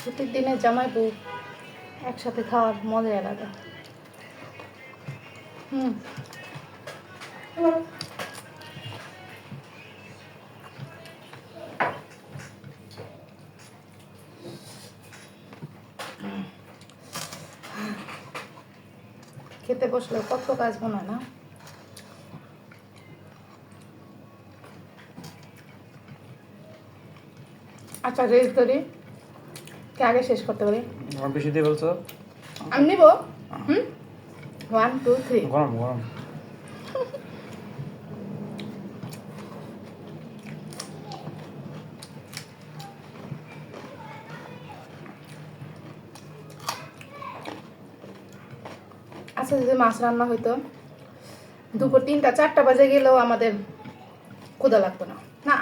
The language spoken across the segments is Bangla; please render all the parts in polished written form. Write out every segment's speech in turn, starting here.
ছুটির দিনে জামাই বউ একসাথে খাওয়ার মজাই আলাদা। খেতে বসলে কত কাজ মনে হয় না? আচ্ছা রেস ধরি, কে আগে শেষ করতে পারি? বেশি দিয়ে বলছো? আমি নিব। 1 2 3। গরম গরম। আচ্ছা যদি মাছ রান্না হইতো দুপুর 3টা 4টা বাজে গেলেও আমাদের ক্ষুধা লাগতো না। না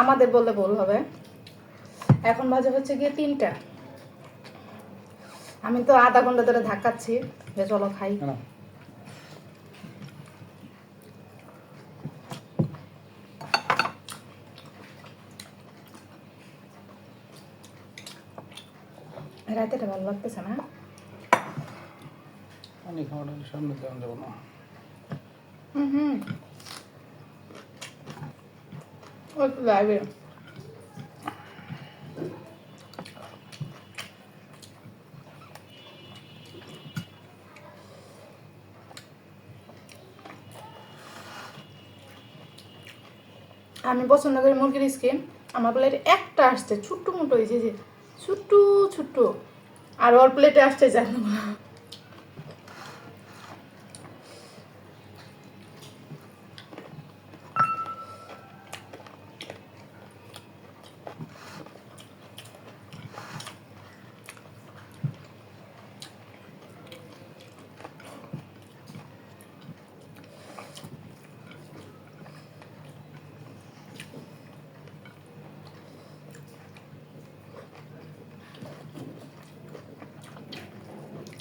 আমাদের বললে ভুল হবে। এখন বাজে হচ্ছে গিয়ে 3টা। আমি তো আধা ঘন্টা ধরে ধাক্কাচ্ছি যে চলো খাই। রাতেটা ভালো লাগতেছে না? পানি খাওয়াটা সামনে দেওয়া যাবো না। ওই লাইভে আমি পছন্দ করি মুরগির স্কিন। আমার প্লেটে একটা আসছে ছোট্ট মোটো, এই যে ছোট্ট ছোট্ট, আর ওর প্লেটে আসছে জানো না।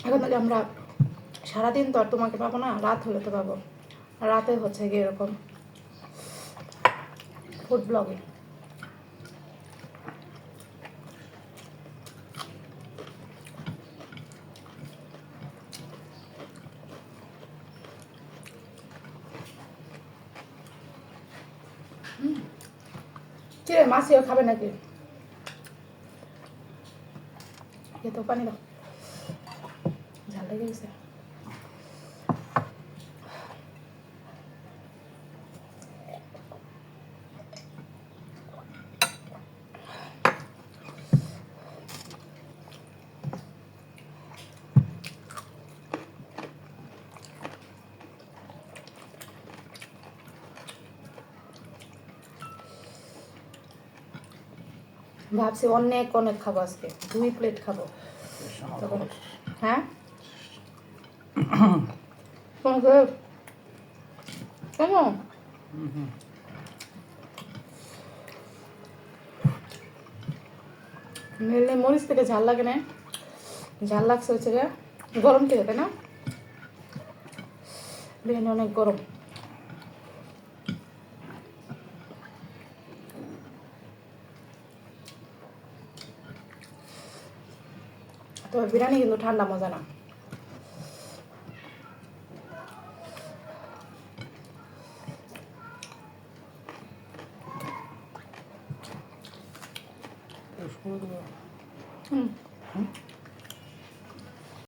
এখন থেকে আমরা সারাদিন তো আর তোমাকে পাবো না, রাত হলে তো পাবো। রাতে হচ্ছে গিয়ে এরকম ফুড ব্লগে। চিড়ে মাছিও খাবে নাকি? এ তো পানি দাও, ঝাল লেগে গেছে। ভাবছি অনেক অনেক খাবো আজকে, 2 প্লেট খাবো। হ্যাঁ কেন মেলে মরিচ থেকে ঝাল লাগে না? ঝাল লাগছে হচ্ছে গিয়ে গরম থেকে, তাই না? বিরিয়ানি অনেক গরম। তবে বিরিয়ানি কিন্তু ঠান্ডা মজা না।